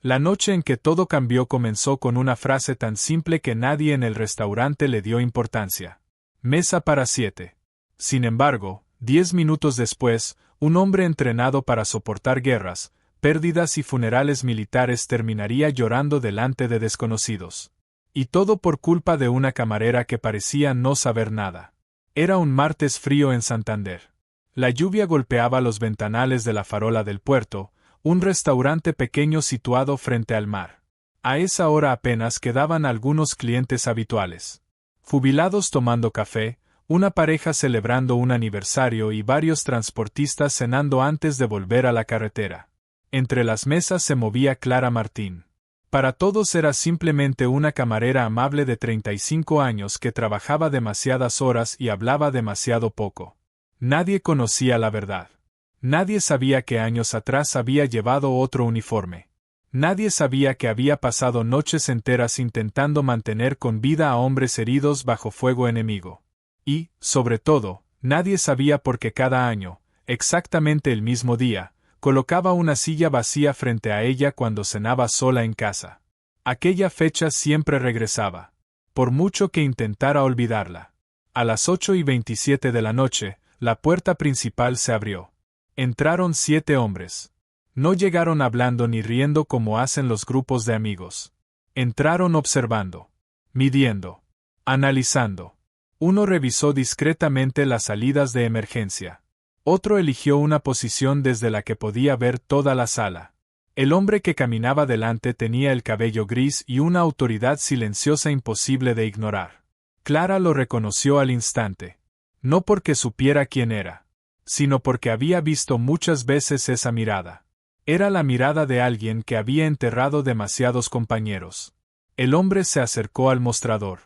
La noche en que todo cambió comenzó con una frase tan simple que nadie en el restaurante le dio importancia. Mesa para 7. Sin embargo, 10 minutos después, un hombre entrenado para soportar guerras, pérdidas y funerales militares terminaría llorando delante de desconocidos. Y todo por culpa de una camarera que parecía no saber nada. Era un martes frío en Santander. La lluvia golpeaba los ventanales de la Farola del Puerto, un restaurante pequeño situado frente al mar. A esa hora apenas quedaban algunos clientes habituales. Jubilados tomando café, una pareja celebrando un aniversario y varios transportistas cenando antes de volver a la carretera. Entre las mesas se movía Clara Martín. Para todos era simplemente una camarera amable de 35 años que trabajaba demasiadas horas y hablaba demasiado poco. Nadie conocía la verdad. Nadie sabía que años atrás había llevado otro uniforme. Nadie sabía que había pasado noches enteras intentando mantener con vida a hombres heridos bajo fuego enemigo. Y, sobre todo, nadie sabía por qué cada año, exactamente el mismo día, colocaba una silla vacía frente a ella cuando cenaba sola en casa. Aquella fecha siempre regresaba, por mucho que intentara olvidarla. A las 8:27 de la noche, la puerta principal se abrió. Entraron 7 hombres. No llegaron hablando ni riendo como hacen los grupos de amigos. Entraron observando, midiendo, analizando. Uno revisó discretamente las salidas de emergencia. Otro eligió una posición desde la que podía ver toda la sala. El hombre que caminaba delante tenía el cabello gris y una autoridad silenciosa imposible de ignorar. Clara lo reconoció al instante. No porque supiera quién era, sino porque había visto muchas veces esa mirada. Era la mirada de alguien que había enterrado demasiados compañeros. El hombre se acercó al mostrador.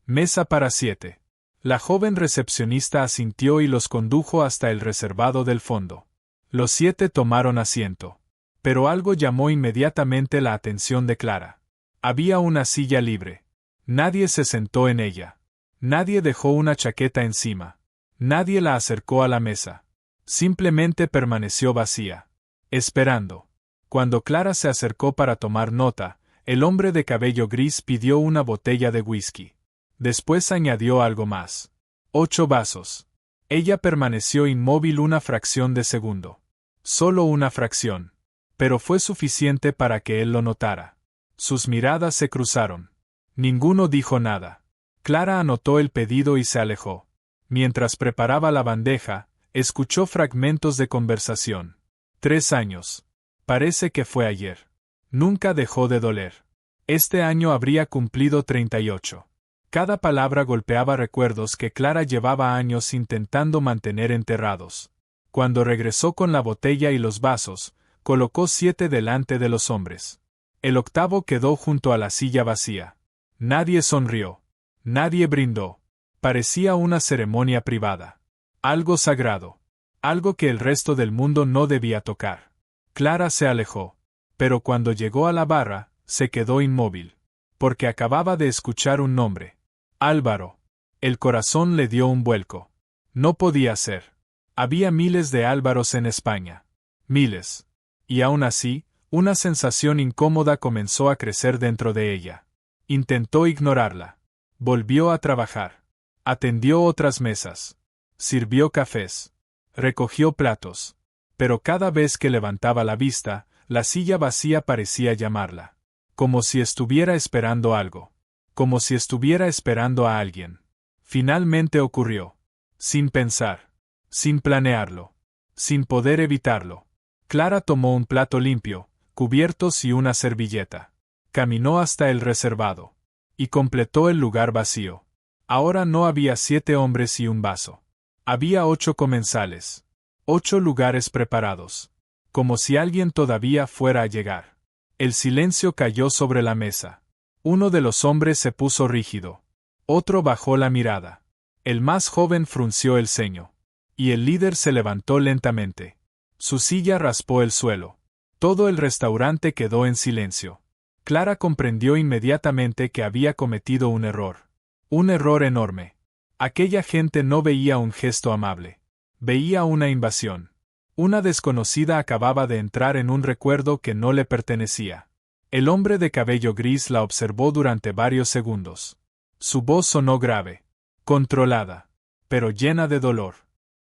Mesa para 7. La joven recepcionista asintió y los condujo hasta el reservado del fondo. Los 7 tomaron asiento. Pero algo llamó inmediatamente la atención de Clara. Había una silla libre. Nadie se sentó en ella. Nadie dejó una chaqueta encima. Nadie la acercó a la mesa. Simplemente permaneció vacía, esperando. Cuando Clara se acercó para tomar nota, el hombre de cabello gris pidió una botella de whisky. Después añadió algo más. 8 vasos. Ella permaneció inmóvil una fracción de segundo. Solo una fracción. Pero fue suficiente para que él lo notara. Sus miradas se cruzaron. Ninguno dijo nada. Clara anotó el pedido y se alejó. Mientras preparaba la bandeja, escuchó fragmentos de conversación. 3 años. Parece que fue ayer. Nunca dejó de doler. Este año habría cumplido 38. Cada palabra golpeaba recuerdos que Clara llevaba años intentando mantener enterrados. Cuando regresó con la botella y los vasos, colocó 7 delante de los hombres. El octavo quedó junto a la silla vacía. Nadie sonrió. Nadie brindó. Parecía una ceremonia privada. Algo sagrado. Algo que el resto del mundo no debía tocar. Clara se alejó. Pero cuando llegó a la barra, se quedó inmóvil. Porque acababa de escuchar un nombre. Álvaro. El corazón le dio un vuelco. No podía ser. Había miles de Álvaros en España. Miles. Y aún así, una sensación incómoda comenzó a crecer dentro de ella. Intentó ignorarla. Volvió a trabajar. Atendió otras mesas. Sirvió cafés. Recogió platos. Pero cada vez que levantaba la vista, la silla vacía parecía llamarla. Como si estuviera esperando algo. Como si estuviera esperando a alguien. Finalmente ocurrió. Sin pensar. Sin planearlo. Sin poder evitarlo. Clara tomó un plato limpio, cubiertos y una servilleta. Caminó hasta el reservado. Y completó el lugar vacío. Ahora no había 7 hombres y un vaso. Había 8 comensales. 8 lugares preparados. Como si alguien todavía fuera a llegar. El silencio cayó sobre la mesa. Uno de los hombres se puso rígido. Otro bajó la mirada. El más joven frunció el ceño. Y el líder se levantó lentamente. Su silla raspó el suelo. Todo el restaurante quedó en silencio. Clara comprendió inmediatamente que había cometido un error. Un error enorme. Aquella gente no veía un gesto amable. Veía una invasión. Una desconocida acababa de entrar en un recuerdo que no le pertenecía. El hombre de cabello gris la observó durante varios segundos. Su voz sonó grave, controlada, pero llena de dolor.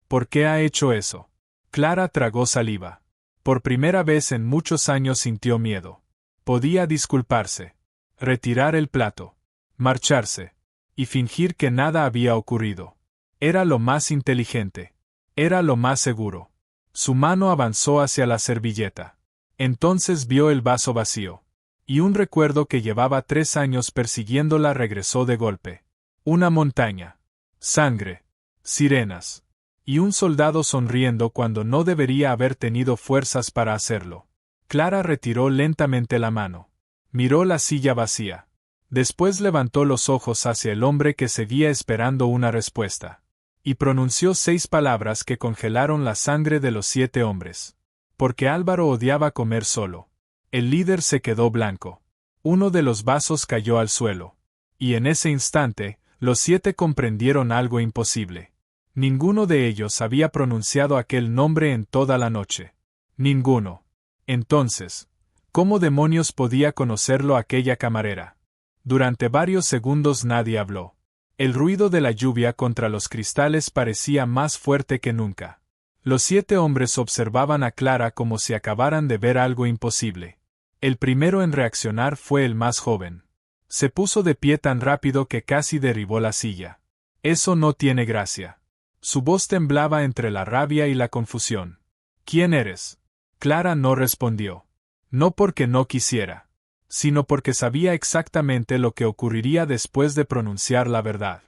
¿Por qué ha hecho eso? Clara tragó saliva. Por primera vez en muchos años sintió miedo. Podía disculparse, retirar el plato, marcharse, y fingir que nada había ocurrido. Era lo más inteligente. Era lo más seguro. Su mano avanzó hacia la servilleta. Entonces vio el vaso vacío. Y un recuerdo que llevaba 3 años persiguiéndola regresó de golpe. Una montaña. Sangre. Sirenas. Y un soldado sonriendo cuando no debería haber tenido fuerzas para hacerlo. Clara retiró lentamente la mano. Miró la silla vacía. Después levantó los ojos hacia el hombre que seguía esperando una respuesta. Y pronunció 6 palabras que congelaron la sangre de los 7 hombres. Porque Álvaro odiaba comer solo. El líder se quedó blanco. Uno de los vasos cayó al suelo. Y en ese instante, los 7 comprendieron algo imposible. Ninguno de ellos había pronunciado aquel nombre en toda la noche. Ninguno. Entonces, ¿cómo demonios podía conocerlo aquella camarera? Durante varios segundos nadie habló. El ruido de la lluvia contra los cristales parecía más fuerte que nunca. Los 7 hombres observaban a Clara como si acabaran de ver algo imposible. El primero en reaccionar fue el más joven. Se puso de pie tan rápido que casi derribó la silla. Eso no tiene gracia. Su voz temblaba entre la rabia y la confusión. ¿Quién eres? Clara no respondió. No porque no quisiera, sino porque sabía exactamente lo que ocurriría después de pronunciar la verdad.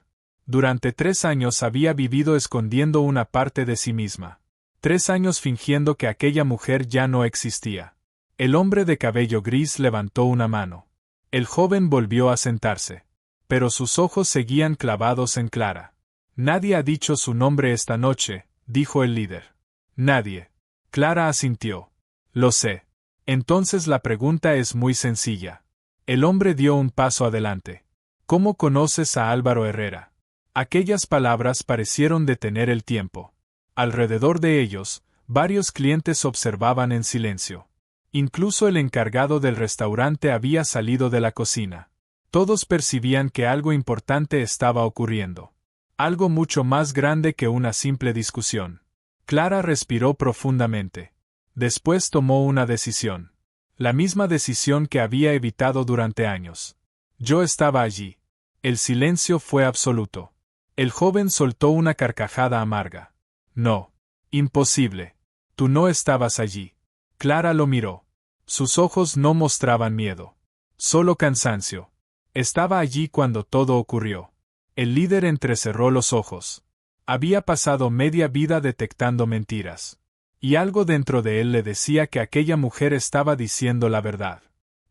Durante 3 años había vivido escondiendo una parte de sí misma. 3 años fingiendo que aquella mujer ya no existía. El hombre de cabello gris levantó una mano. El joven volvió a sentarse. Pero sus ojos seguían clavados en Clara. Nadie ha dicho su nombre esta noche, dijo el líder. Nadie. Clara asintió. Lo sé. Entonces la pregunta es muy sencilla. El hombre dio un paso adelante. ¿Cómo conoces a Álvaro Herrera? Aquellas palabras parecieron detener el tiempo. Alrededor de ellos, varios clientes observaban en silencio. Incluso el encargado del restaurante había salido de la cocina. Todos percibían que algo importante estaba ocurriendo. Algo mucho más grande que una simple discusión. Clara respiró profundamente. Después tomó una decisión. La misma decisión que había evitado durante años. Yo estaba allí. El silencio fue absoluto. El joven soltó una carcajada amarga. No. Imposible. Tú no estabas allí. Clara lo miró. Sus ojos no mostraban miedo. Solo cansancio. Estaba allí cuando todo ocurrió. El líder entrecerró los ojos. Había pasado media vida detectando mentiras. Y algo dentro de él le decía que aquella mujer estaba diciendo la verdad.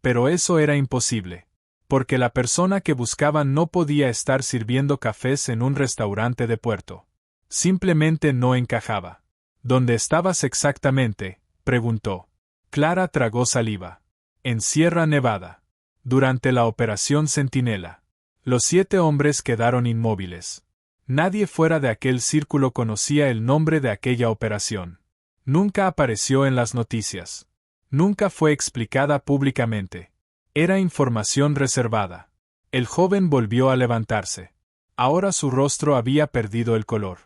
Pero eso era imposible. Porque la persona que buscaban no podía estar sirviendo cafés en un restaurante de puerto. Simplemente no encajaba. ¿Dónde estabas exactamente?, preguntó. Clara tragó saliva. En Sierra Nevada. Durante la Operación Centinela. Los 7 hombres quedaron inmóviles. Nadie fuera de aquel círculo conocía el nombre de aquella operación. Nunca apareció en las noticias. Nunca fue explicada públicamente. Era información reservada. El joven volvió a levantarse. Ahora su rostro había perdido el color.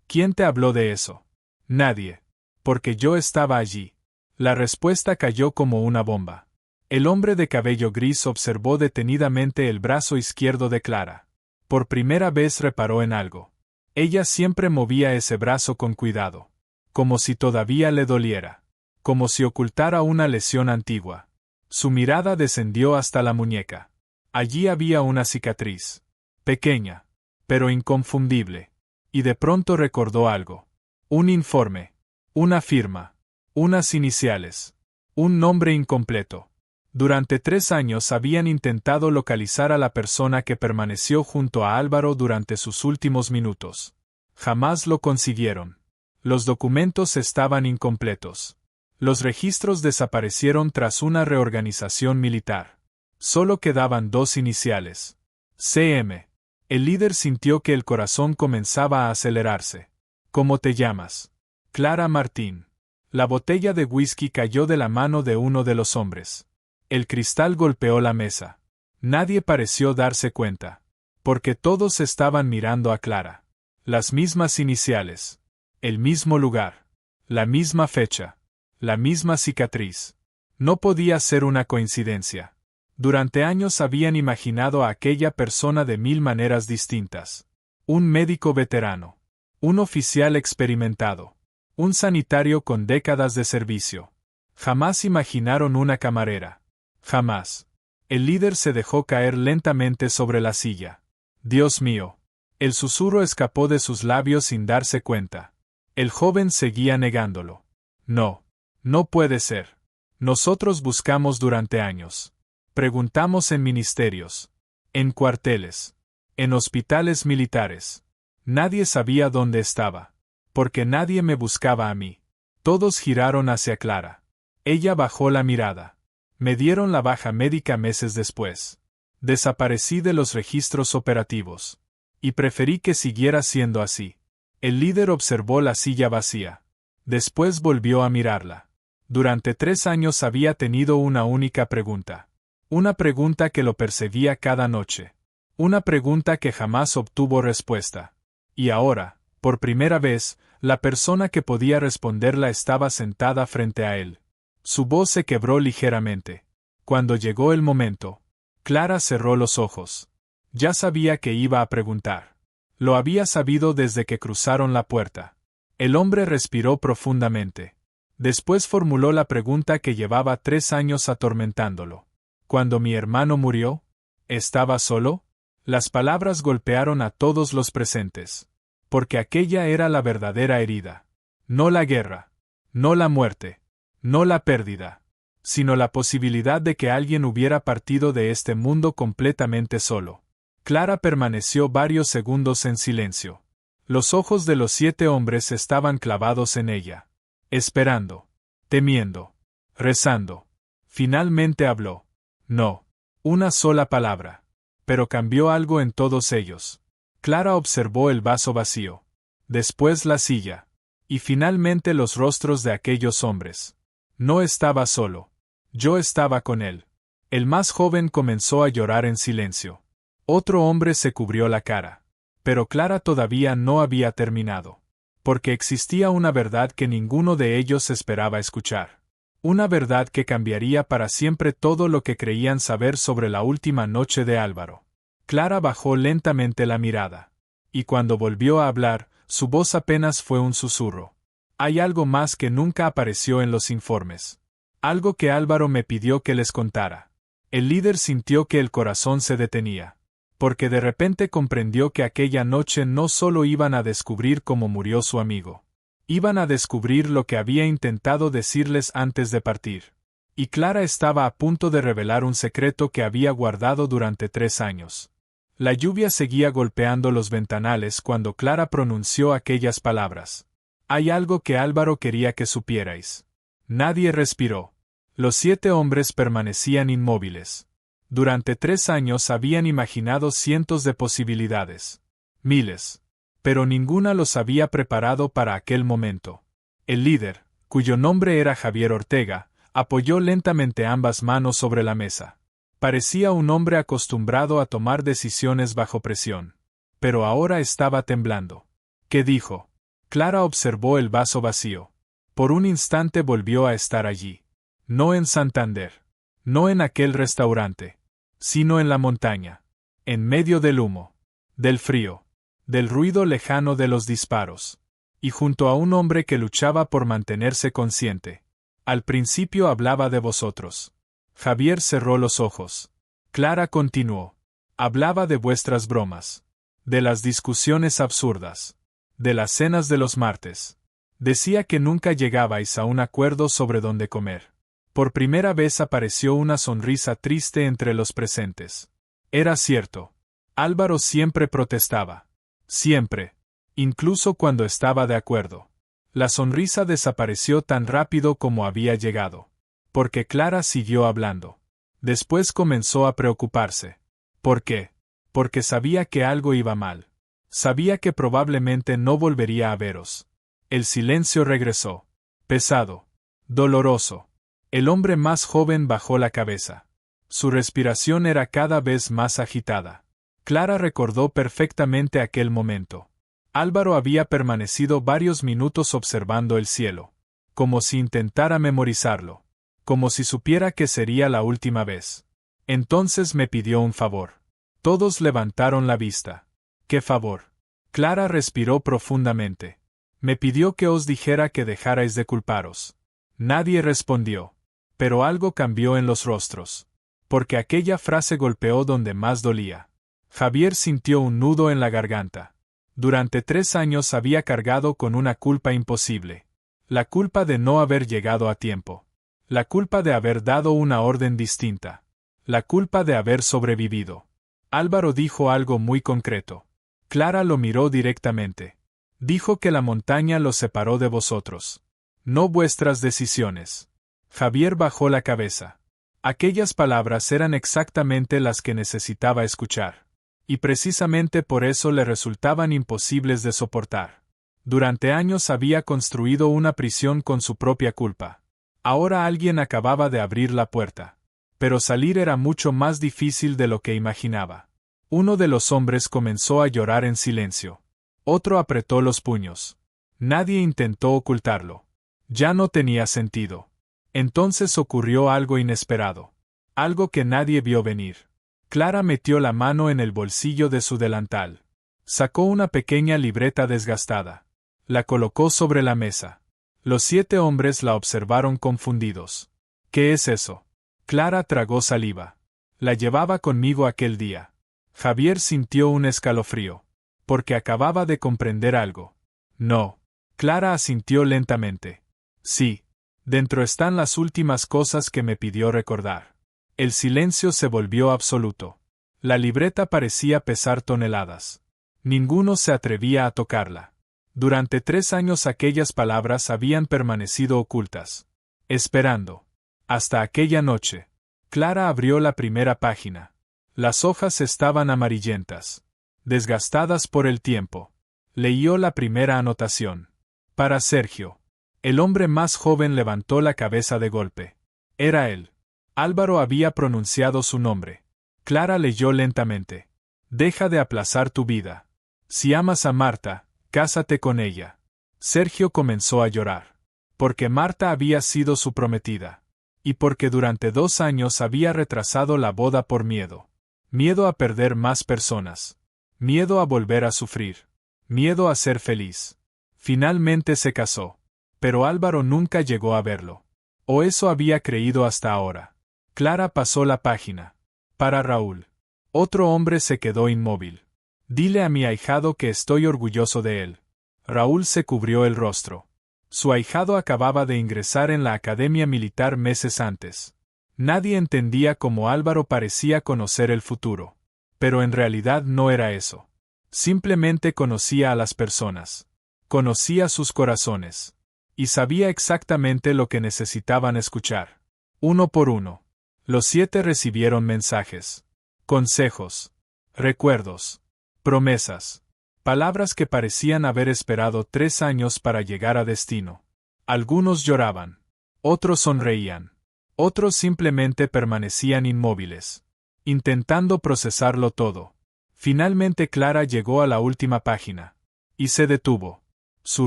¿Quién te habló de eso? Nadie. Porque yo estaba allí. La respuesta cayó como una bomba. El hombre de cabello gris observó detenidamente el brazo izquierdo de Clara. Por primera vez reparó en algo. Ella siempre movía ese brazo con cuidado. Como si todavía le doliera. Como si ocultara una lesión antigua. Su mirada descendió hasta la muñeca. Allí había una cicatriz. Pequeña. Pero inconfundible. Y de pronto recordó algo. Un informe. Una firma. Unas iniciales. Un nombre incompleto. Durante 3 años habían intentado localizar a la persona que permaneció junto a Álvaro durante sus últimos minutos. Jamás lo consiguieron. Los documentos estaban incompletos. Los registros desaparecieron tras una reorganización militar. Solo quedaban 2 iniciales. CM. El líder sintió que el corazón comenzaba a acelerarse. ¿Cómo te llamas? Clara Martín. La botella de whisky cayó de la mano de uno de los hombres. El cristal golpeó la mesa. Nadie pareció darse cuenta. Porque todos estaban mirando a Clara. Las mismas iniciales. El mismo lugar. La misma fecha. La misma cicatriz. No podía ser una coincidencia. Durante años habían imaginado a aquella persona de 1000 maneras distintas. Un médico veterano. Un oficial experimentado. Un sanitario con décadas de servicio. Jamás imaginaron una camarera. Jamás. El líder se dejó caer lentamente sobre la silla. Dios mío. El susurro escapó de sus labios sin darse cuenta. El joven seguía negándolo. No. No puede ser. Nosotros buscamos durante años. Preguntamos en ministerios. En cuarteles. En hospitales militares. Nadie sabía dónde estaba. Porque nadie me buscaba a mí. Todos giraron hacia Clara. Ella bajó la mirada. Me dieron la baja médica meses después. Desaparecí de los registros operativos. Y preferí que siguiera siendo así. El líder observó la silla vacía. Después volvió a mirarla. Durante 3 años había tenido una única pregunta. Una pregunta que lo perseguía cada noche. Una pregunta que jamás obtuvo respuesta. Y ahora, por primera vez, la persona que podía responderla estaba sentada frente a él. Su voz se quebró ligeramente. Cuando llegó el momento, Clara cerró los ojos. Ya sabía que iba a preguntar. Lo había sabido desde que cruzaron la puerta. El hombre respiró profundamente. Después formuló la pregunta que llevaba 3 años atormentándolo. Cuando mi hermano murió, ¿estaba solo? Las palabras golpearon a todos los presentes. Porque aquella era la verdadera herida. No la guerra. No la muerte. No la pérdida. Sino la posibilidad de que alguien hubiera partido de este mundo completamente solo. Clara permaneció varios segundos en silencio. Los ojos de los 7 hombres estaban clavados en ella. Esperando. Temiendo. Rezando. Finalmente habló. No. Una sola palabra. Pero cambió algo en todos ellos. Clara observó el vaso vacío. Después la silla. Y finalmente los rostros de aquellos hombres. No estaba solo. Yo estaba con él. El más joven comenzó a llorar en silencio. Otro hombre se cubrió la cara. Pero Clara todavía no había terminado. Porque existía una verdad que ninguno de ellos esperaba escuchar. Una verdad que cambiaría para siempre todo lo que creían saber sobre la última noche de Álvaro. Clara bajó lentamente la mirada. Y cuando volvió a hablar, su voz apenas fue un susurro. Hay algo más que nunca apareció en los informes. Algo que Álvaro me pidió que les contara. El líder sintió que el corazón se detenía. Porque de repente comprendió que aquella noche no solo iban a descubrir cómo murió su amigo. Iban a descubrir lo que había intentado decirles antes de partir. Y Clara estaba a punto de revelar un secreto que había guardado durante 3 años. La lluvia seguía golpeando los ventanales cuando Clara pronunció aquellas palabras. Hay algo que Álvaro quería que supierais. Nadie respiró. Los 7 hombres permanecían inmóviles. Durante 3 años habían imaginado cientos de posibilidades. Miles. Pero ninguna los había preparado para aquel momento. El líder, cuyo nombre era Javier Ortega, apoyó lentamente ambas manos sobre la mesa. Parecía un hombre acostumbrado a tomar decisiones bajo presión. Pero ahora estaba temblando. ¿Qué dijo? Clara observó el vaso vacío. Por un instante volvió a estar allí. No en Santander. No en aquel restaurante. Sino en la montaña. En medio del humo. Del frío. Del ruido lejano de los disparos. Y junto a un hombre que luchaba por mantenerse consciente. Al principio hablaba de vosotros. Javier cerró los ojos. Clara continuó. Hablaba de vuestras bromas. De las discusiones absurdas. De las cenas de los martes. Decía que nunca llegabais a un acuerdo sobre dónde comer. Por primera vez apareció una sonrisa triste entre los presentes. Era cierto. Álvaro siempre protestaba. Siempre. Incluso cuando estaba de acuerdo. La sonrisa desapareció tan rápido como había llegado. Porque Clara siguió hablando. Después comenzó a preocuparse. ¿Por qué? Porque sabía que algo iba mal. Sabía que probablemente no volvería a veros. El silencio regresó. Pesado. Doloroso. El hombre más joven bajó la cabeza. Su respiración era cada vez más agitada. Clara recordó perfectamente aquel momento. Álvaro había permanecido varios minutos observando el cielo, como si intentara memorizarlo, como si supiera que sería la última vez. Entonces me pidió un favor. Todos levantaron la vista. ¿Qué favor? Clara respiró profundamente. Me pidió que os dijera que dejarais de culparos. Nadie respondió. Pero algo cambió en los rostros. Porque aquella frase golpeó donde más dolía. Javier sintió un nudo en la garganta. Durante 3 años había cargado con una culpa imposible. La culpa de no haber llegado a tiempo. La culpa de haber dado una orden distinta. La culpa de haber sobrevivido. Álvaro dijo algo muy concreto. Clara lo miró directamente. Dijo que la montaña los separó de vosotros. No vuestras decisiones. Javier bajó la cabeza. Aquellas palabras eran exactamente las que necesitaba escuchar. Y precisamente por eso le resultaban imposibles de soportar. Durante años había construido una prisión con su propia culpa. Ahora alguien acababa de abrir la puerta. Pero salir era mucho más difícil de lo que imaginaba. Uno de los hombres comenzó a llorar en silencio. Otro apretó los puños. Nadie intentó ocultarlo. Ya no tenía sentido. Entonces ocurrió algo inesperado. Algo que nadie vio venir. Clara metió la mano en el bolsillo de su delantal. Sacó una pequeña libreta desgastada. La colocó sobre la mesa. Los 7 hombres la observaron confundidos. ¿Qué es eso? Clara tragó saliva. La llevaba conmigo aquel día. Javier sintió un escalofrío. Porque acababa de comprender algo. No. Clara asintió lentamente. Sí. Dentro están las últimas cosas que me pidió recordar. El silencio se volvió absoluto. La libreta parecía pesar toneladas. Ninguno se atrevía a tocarla. Durante 3 años aquellas palabras habían permanecido ocultas. Esperando. Hasta aquella noche. Clara abrió la primera página. Las hojas estaban amarillentas. Desgastadas por el tiempo. Leyó la primera anotación. Para Sergio. El hombre más joven levantó la cabeza de golpe. Era él. Álvaro había pronunciado su nombre. Clara leyó lentamente. Deja de aplazar tu vida. Si amas a Marta, cásate con ella. Sergio comenzó a llorar. Porque Marta había sido su prometida. Y porque durante 2 años había retrasado la boda por miedo. Miedo a perder más personas. Miedo a volver a sufrir. Miedo a ser feliz. Finalmente se casó. Pero Álvaro nunca llegó a verlo. O eso había creído hasta ahora. Clara pasó la página. Para Raúl. Otro hombre se quedó inmóvil. Dile a mi ahijado que estoy orgulloso de él. Raúl se cubrió el rostro. Su ahijado acababa de ingresar en la academia militar meses antes. Nadie entendía cómo Álvaro parecía conocer el futuro. Pero en realidad no era eso. Simplemente conocía a las personas. Conocía sus corazones. Y sabía exactamente lo que necesitaban escuchar. Uno por uno. Los 7 recibieron mensajes. Consejos. Recuerdos. Promesas. Palabras que parecían haber esperado 3 años para llegar a destino. Algunos lloraban. Otros sonreían. Otros simplemente permanecían inmóviles. Intentando procesarlo todo. Finalmente Clara llegó a la última página. Y se detuvo. Su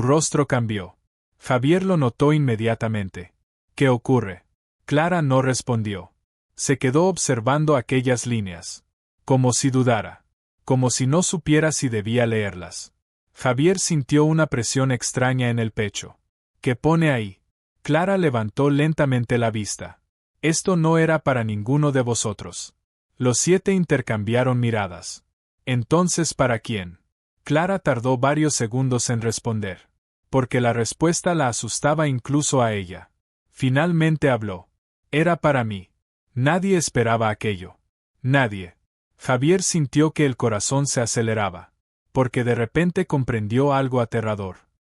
rostro cambió. Javier lo notó inmediatamente. ¿Qué ocurre? Clara no respondió. Se quedó observando aquellas líneas. Como si dudara. Como si no supiera si debía leerlas. Javier sintió una presión extraña en el pecho. ¿Qué pone ahí? Clara levantó lentamente la vista. Esto no era para ninguno de vosotros. Los 7 intercambiaron miradas. Entonces, ¿para quién? Clara tardó varios segundos en responder. Porque la respuesta la asustaba incluso a ella. Finalmente habló. Era para mí. Nadie esperaba aquello. Nadie. Javier sintió que el corazón se aceleraba. Porque de repente comprendió algo aterrador.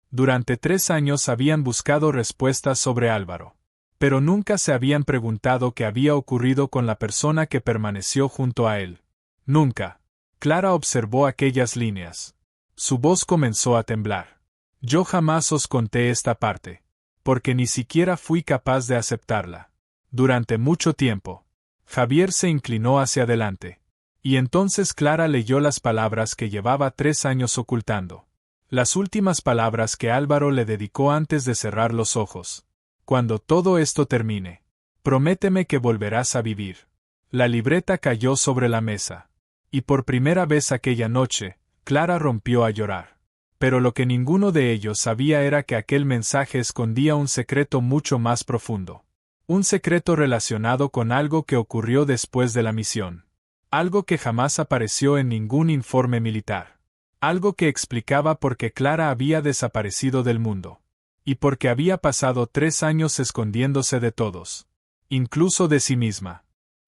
Durante 3 años habían buscado respuestas sobre Álvaro. Pero nunca se habían preguntado qué había ocurrido con la persona que permaneció junto a él. Nunca. Clara observó aquellas líneas. Su voz comenzó a temblar. Yo jamás os conté esta parte. Porque ni siquiera fui capaz de aceptarla. Durante mucho tiempo. Javier se inclinó hacia adelante. Y entonces Clara leyó las palabras que llevaba 3 años ocultando. Las últimas palabras que Álvaro le dedicó antes de cerrar los ojos. Cuando todo esto termine, prométeme que volverás a vivir. La libreta cayó sobre la mesa. Y por primera vez aquella noche, Clara rompió a llorar. Pero lo que ninguno de ellos sabía era que aquel mensaje escondía un secreto mucho más profundo. Un secreto relacionado con algo que ocurrió después de la misión. Algo que jamás apareció en ningún informe militar. Algo que explicaba por qué Clara había desaparecido del mundo. Y por qué había pasado 3 años escondiéndose de todos. Incluso de sí misma.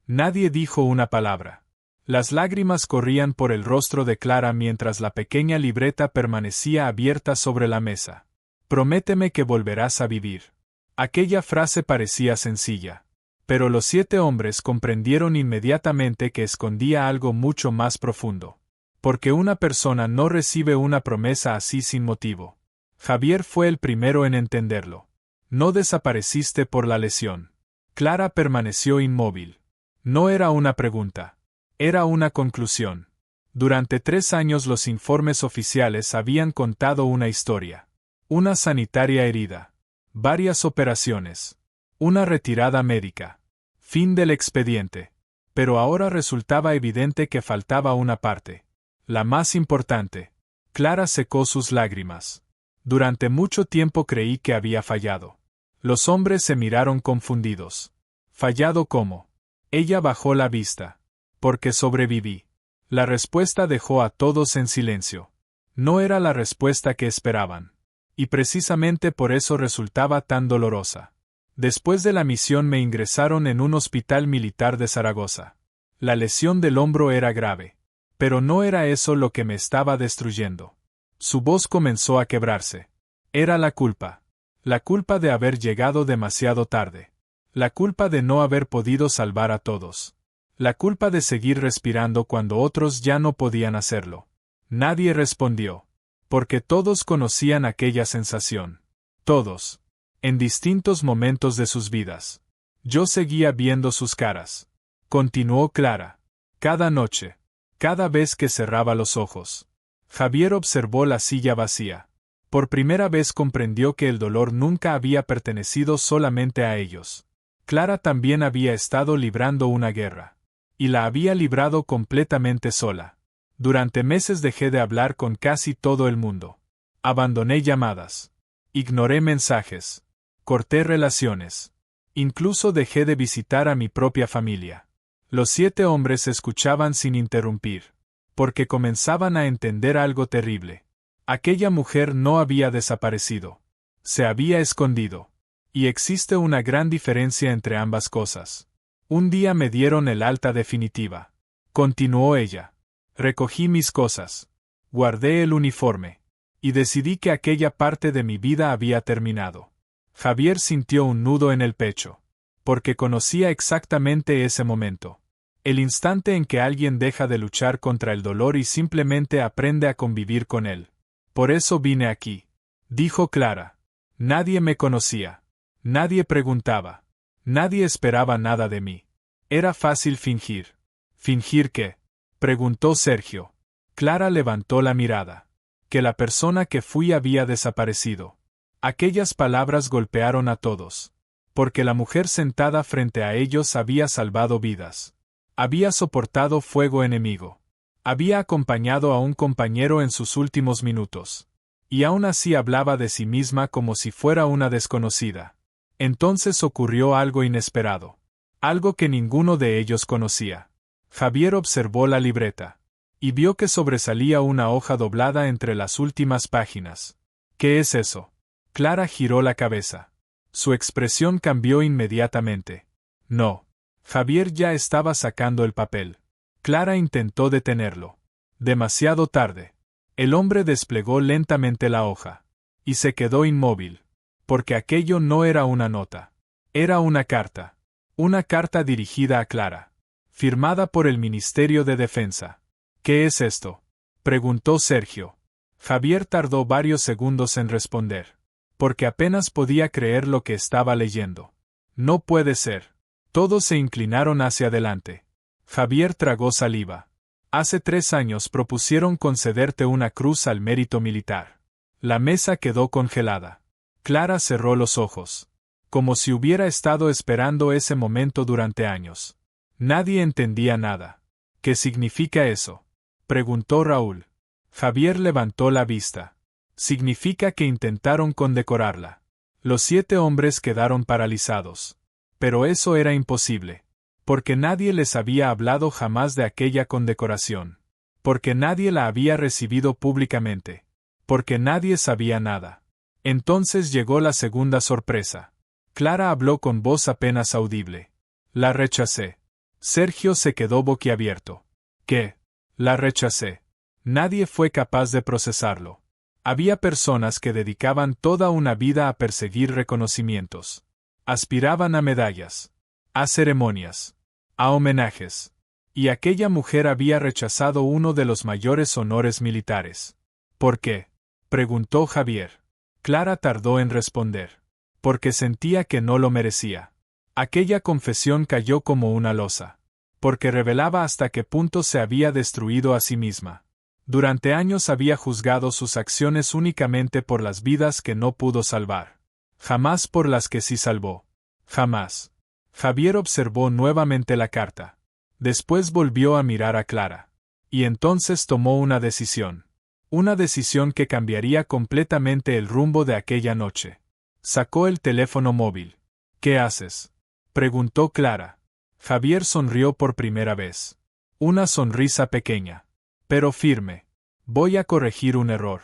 Nadie dijo una palabra. Las lágrimas corrían por el rostro de Clara mientras la pequeña libreta permanecía abierta sobre la mesa. Prométeme que volverás a vivir. Aquella frase parecía sencilla. Pero los 7 hombres comprendieron inmediatamente que escondía algo mucho más profundo. Porque una persona no recibe una promesa así sin motivo. Javier fue el primero en entenderlo. No desapareciste por la lesión. Clara permaneció inmóvil. No era una pregunta. Era una conclusión. Durante 3 años los informes oficiales habían contado una historia. Una sanitaria herida. Varias operaciones. Una retirada médica. Fin del expediente. Pero ahora resultaba evidente que faltaba una parte. La más importante. Clara secó sus lágrimas. Durante mucho tiempo creí que había fallado. Los hombres se miraron confundidos. ¿Fallado cómo? Ella bajó la vista. Porque sobreviví. La respuesta dejó a todos en silencio. No era la respuesta que esperaban. Y precisamente por eso resultaba tan dolorosa. Después de la misión me ingresaron en un hospital militar de Zaragoza. La lesión del hombro era grave. Pero no era eso lo que me estaba destruyendo. Su voz comenzó a quebrarse. Era la culpa. La culpa de haber llegado demasiado tarde. La culpa de no haber podido salvar a todos. La culpa de seguir respirando cuando otros ya no podían hacerlo. Nadie respondió. Porque todos conocían aquella sensación. Todos. En distintos momentos de sus vidas. Yo seguía viendo sus caras. Continuó Clara. Cada noche. Cada vez que cerraba los ojos. Javier observó la silla vacía. Por primera vez comprendió que el dolor nunca había pertenecido solamente a ellos. Clara también había estado librando una guerra. Y la había librado completamente sola. Durante meses dejé de hablar con casi todo el mundo. Abandoné llamadas. Ignoré mensajes. Corté relaciones. Incluso dejé de visitar a mi propia familia. Los 7 hombres escuchaban sin interrumpir. Porque comenzaban a entender algo terrible. Aquella mujer no había desaparecido. Se había escondido. Y existe una gran diferencia entre ambas cosas. Un día me dieron el alta definitiva. Continuó ella. Recogí mis cosas. Guardé el uniforme. Y decidí que aquella parte de mi vida había terminado. Javier sintió un nudo en el pecho. Porque conocía exactamente ese momento. El instante en que alguien deja de luchar contra el dolor y simplemente aprende a convivir con él. Por eso vine aquí. Dijo Clara. Nadie me conocía. Nadie preguntaba. Nadie esperaba nada de mí. Era fácil fingir. ¿Fingir qué? Preguntó Sergio. Clara levantó la mirada. Que la persona que fui había desaparecido. Aquellas palabras golpearon a todos. Porque la mujer sentada frente a ellos había salvado vidas. Había soportado fuego enemigo. Había acompañado a un compañero en sus últimos minutos. Y aún así hablaba de sí misma como si fuera una desconocida. Entonces ocurrió algo inesperado. Algo que ninguno de ellos conocía. Javier observó la libreta. Y vio que sobresalía una hoja doblada entre las últimas páginas. ¿Qué es eso? Clara giró la cabeza. Su expresión cambió inmediatamente. No. Javier ya estaba sacando el papel. Clara intentó detenerlo. Demasiado tarde. El hombre desplegó lentamente la hoja. Y se quedó inmóvil. Porque aquello no era una nota. Era una carta. Una carta dirigida a Clara. Firmada por el Ministerio de Defensa. ¿Qué es esto? Preguntó Sergio. Javier tardó varios segundos en responder. Porque apenas podía creer lo que estaba leyendo. No puede ser. Todos se inclinaron hacia adelante. Javier tragó saliva. Hace 3 años propusieron concederte una cruz al mérito militar. La mesa quedó congelada. Clara cerró los ojos, como si hubiera estado esperando ese momento durante años. Nadie entendía nada. ¿Qué significa eso?, preguntó Raúl. Javier levantó la vista. Significa que intentaron condecorarla. Los 7 hombres quedaron paralizados. Pero eso era imposible. Porque nadie les había hablado jamás de aquella condecoración. Porque nadie la había recibido públicamente. Porque nadie sabía nada. Entonces llegó la segunda sorpresa. Clara habló con voz apenas audible. La rechacé. Sergio se quedó boquiabierto. ¿Qué? La rechacé. Nadie fue capaz de procesarlo. Había personas que dedicaban toda una vida a perseguir reconocimientos. Aspiraban a medallas, a ceremonias, a homenajes. Y aquella mujer había rechazado uno de los mayores honores militares. ¿Por qué?, preguntó Javier. Clara tardó en responder. Porque sentía que no lo merecía. Aquella confesión cayó como una losa. Porque revelaba hasta qué punto se había destruido a sí misma. Durante años había juzgado sus acciones únicamente por las vidas que no pudo salvar. Jamás por las que sí salvó. Jamás. Javier observó nuevamente la carta. Después volvió a mirar a Clara. Y entonces tomó una decisión. Una decisión que cambiaría completamente el rumbo de aquella noche. Sacó el teléfono móvil. ¿Qué haces?, preguntó Clara. Javier sonrió por primera vez. Una sonrisa pequeña, pero firme. Voy a corregir un error.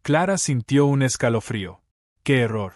Clara sintió un escalofrío. ¿Qué error?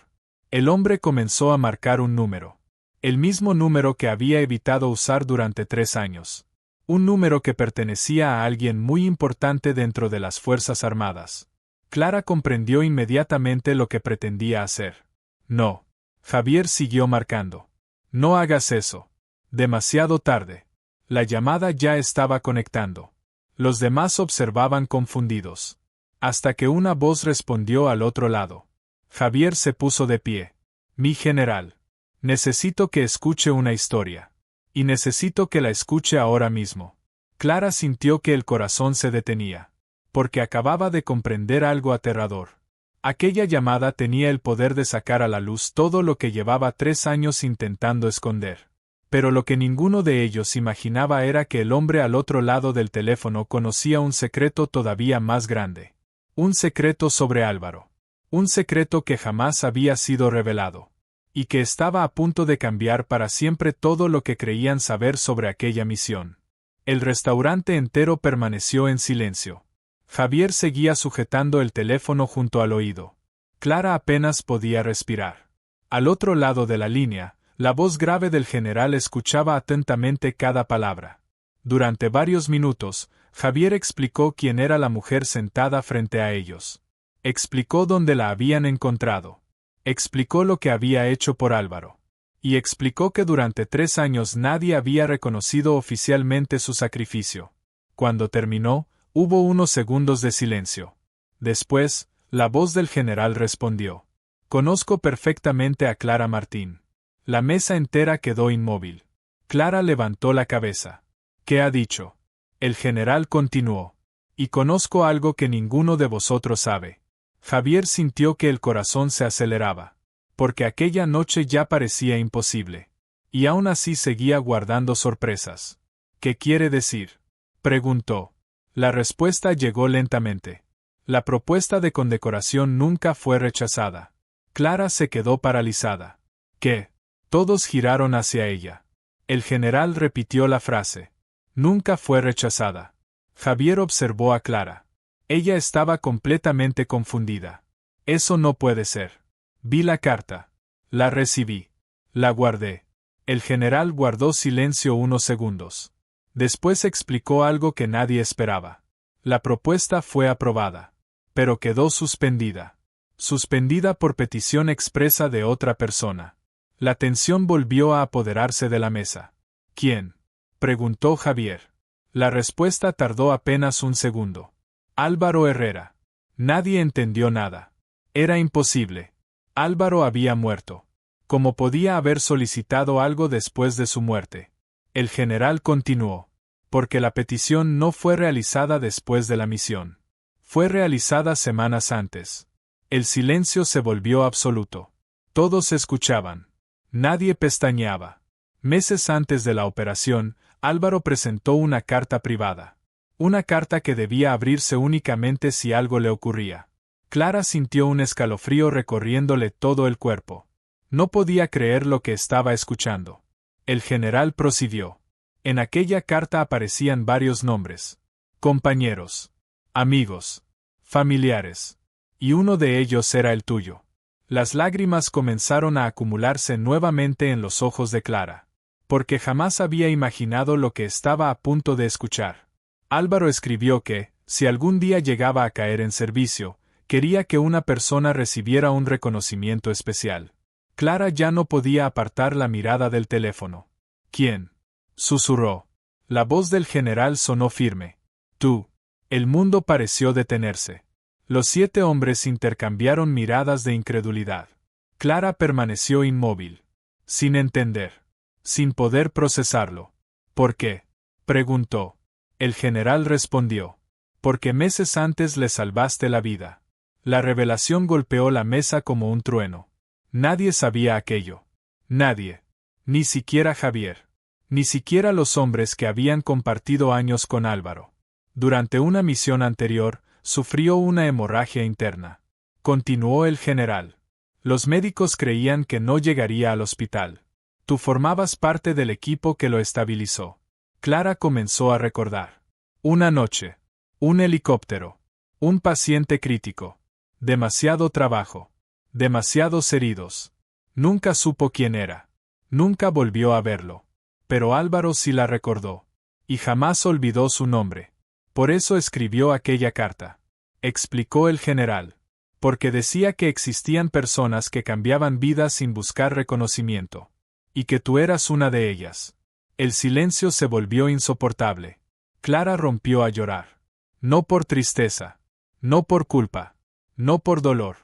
El hombre comenzó a marcar un número. El mismo número que había evitado usar durante 3 años. Un número que pertenecía a alguien muy importante dentro de las Fuerzas Armadas. Clara comprendió inmediatamente lo que pretendía hacer. No. Javier siguió marcando. No hagas eso. Demasiado tarde. La llamada ya estaba conectando. Los demás observaban confundidos. Hasta que una voz respondió al otro lado. Javier se puso de pie. Mi general. Necesito que escuche una historia. Y necesito que la escuche ahora mismo. Clara sintió que el corazón se detenía. Porque acababa de comprender algo aterrador. Aquella llamada tenía el poder de sacar a la luz todo lo que llevaba 3 años intentando esconder. Pero lo que ninguno de ellos imaginaba era que el hombre al otro lado del teléfono conocía un secreto todavía más grande. Un secreto sobre Álvaro. Un secreto que jamás había sido revelado. Y que estaba a punto de cambiar para siempre todo lo que creían saber sobre aquella misión. El restaurante entero permaneció en silencio. Javier seguía sujetando el teléfono junto al oído. Clara apenas podía respirar. Al otro lado de la línea, la voz grave del general escuchaba atentamente cada palabra. Durante varios minutos, Javier explicó quién era la mujer sentada frente a ellos. Explicó dónde la habían encontrado. Explicó lo que había hecho por Álvaro. Y explicó que durante 3 años nadie había reconocido oficialmente su sacrificio. Cuando terminó, hubo unos segundos de silencio. Después, la voz del general respondió. Conozco perfectamente a Clara Martín. La mesa entera quedó inmóvil. Clara levantó la cabeza. ¿Qué ha dicho? El general continuó. Y conozco algo que ninguno de vosotros sabe. Javier sintió que el corazón se aceleraba. Porque aquella noche ya parecía imposible. Y aún así seguía guardando sorpresas. ¿Qué quiere decir?, preguntó. La respuesta llegó lentamente. La propuesta de condecoración nunca fue rechazada. Clara se quedó paralizada. ¿Qué? Todos giraron hacia ella. El general repitió la frase. Nunca fue rechazada. Javier observó a Clara. Ella estaba completamente confundida. Eso no puede ser. Vi la carta. La recibí. La guardé. El general guardó silencio unos segundos. Después explicó algo que nadie esperaba. La propuesta fue aprobada. Pero quedó suspendida. Suspendida por petición expresa de otra persona. La tensión volvió a apoderarse de la mesa. ¿Quién?, preguntó Javier. La respuesta tardó apenas un segundo. Álvaro Herrera. Nadie entendió nada. Era imposible. Álvaro había muerto. como podía haber solicitado algo después de su muerte. El general continuó. Porque la petición no fue realizada después de la misión. Fue realizada semanas antes. El silencio se volvió absoluto. Todos escuchaban. Nadie pestañeaba. Meses antes de la operación, Álvaro presentó una carta privada. Una carta que debía abrirse únicamente si algo le ocurría. Clara sintió un escalofrío recorriéndole todo el cuerpo. No podía creer lo que estaba escuchando. El general prosiguió. En aquella carta aparecían varios nombres. Compañeros. Amigos. Familiares. Y uno de ellos era el tuyo. Las lágrimas comenzaron a acumularse nuevamente en los ojos de Clara. Porque jamás había imaginado lo que estaba a punto de escuchar. Álvaro escribió que, si algún día llegaba a caer en servicio, quería que una persona recibiera un reconocimiento especial. Clara ya no podía apartar la mirada del teléfono. ¿Quién? Susurró. La voz del general sonó firme. Tú. El mundo pareció detenerse. Los 7 hombres intercambiaron miradas de incredulidad. Clara permaneció inmóvil. Sin entender. Sin poder procesarlo. ¿Por qué? Preguntó. El general respondió. Porque meses antes le salvaste la vida. La revelación golpeó la mesa como un trueno. Nadie sabía aquello. Nadie. Ni siquiera Javier. Ni siquiera los hombres que habían compartido años con Álvaro. Durante una misión anterior, sufrió una hemorragia interna. Continuó el general. Los médicos creían que no llegaría al hospital. Tú formabas parte del equipo que lo estabilizó. Clara comenzó a recordar. Una noche. Un helicóptero. Un paciente crítico. Demasiado trabajo. Demasiados heridos. Nunca supo quién era. Nunca volvió a verlo. Pero Álvaro sí la recordó. Y jamás olvidó su nombre. Por eso escribió aquella carta. Explicó el general. Porque decía que existían personas que cambiaban vidas sin buscar reconocimiento. Y que tú eras una de ellas. El silencio se volvió insoportable. Clara rompió a llorar. No por tristeza. No por culpa. No por dolor.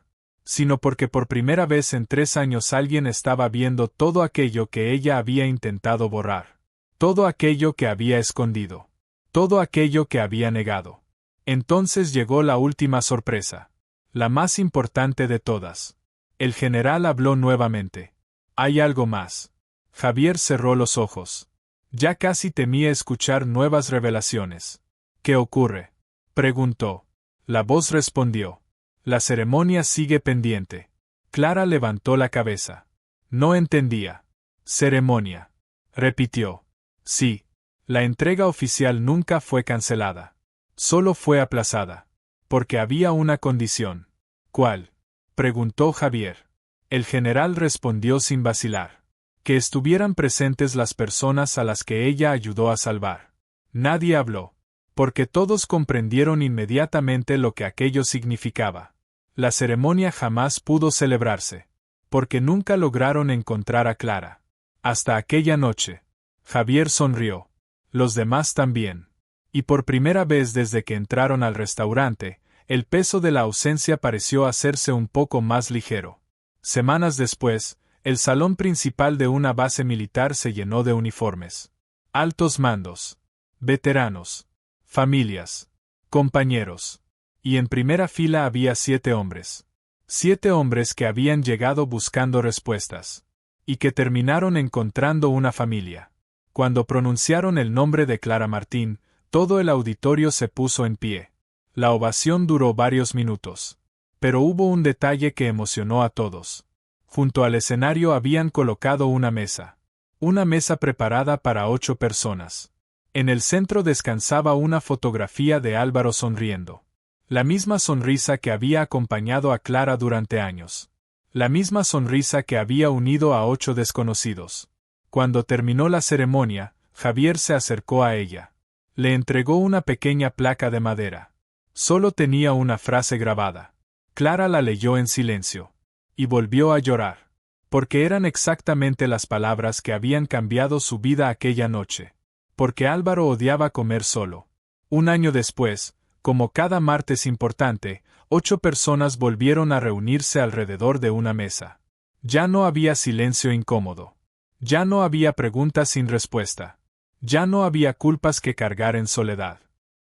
Sino porque por primera vez en 3 años alguien estaba viendo todo aquello que ella había intentado borrar. Todo aquello que había escondido. Todo aquello que había negado. Entonces llegó la última sorpresa. La más importante de todas. El general habló nuevamente. Hay algo más. Javier cerró los ojos. Ya casi temía escuchar nuevas revelaciones. ¿Qué ocurre? Preguntó. La voz respondió. La ceremonia sigue pendiente. Clara levantó la cabeza. No entendía. Ceremonia. Repitió. Sí. La entrega oficial nunca fue cancelada. Solo fue aplazada. Porque había una condición. ¿Cuál? Preguntó Javier. El general respondió sin vacilar. Que estuvieran presentes las personas a las que ella ayudó a salvar. Nadie habló. Porque todos comprendieron inmediatamente lo que aquello significaba. La ceremonia jamás pudo celebrarse. Porque nunca lograron encontrar a Clara. Hasta aquella noche. Javier sonrió. Los demás también. Y por primera vez desde que entraron al restaurante, el peso de la ausencia pareció hacerse un poco más ligero. Semanas después, el salón principal de una base militar se llenó de uniformes. Altos mandos. Veteranos. Familias. Compañeros. Y en primera fila había 7 hombres. 7 hombres que habían llegado buscando respuestas. Y que terminaron encontrando una familia. Cuando pronunciaron el nombre de Clara Martín, todo el auditorio se puso en pie. La ovación duró varios minutos. Pero hubo un detalle que emocionó a todos. Junto al escenario habían colocado una mesa. Una mesa preparada para 8 personas. En el centro descansaba una fotografía de Álvaro sonriendo. La misma sonrisa que había acompañado a Clara durante años. La misma sonrisa que había unido a 8 desconocidos. Cuando terminó la ceremonia, Javier se acercó a ella. Le entregó una pequeña placa de madera. Solo tenía una frase grabada. Clara la leyó en silencio. Y volvió a llorar. Porque eran exactamente las palabras que habían cambiado su vida aquella noche. Porque Álvaro odiaba comer solo. Un año después, como cada martes importante, 8 personas volvieron a reunirse alrededor de una mesa. Ya no había silencio incómodo. Ya no había preguntas sin respuesta. Ya no había culpas que cargar en soledad.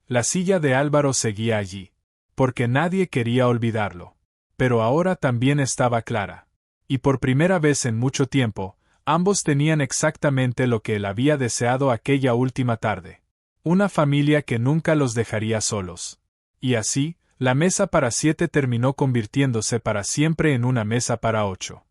La silla de Álvaro seguía allí, porque nadie quería olvidarlo. Pero ahora también estaba clara. Y por primera vez en mucho tiempo, ambos tenían exactamente lo que él había deseado aquella última tarde. Una familia que nunca los dejaría solos. Y así, la mesa para 7 terminó convirtiéndose para siempre en una mesa para 8.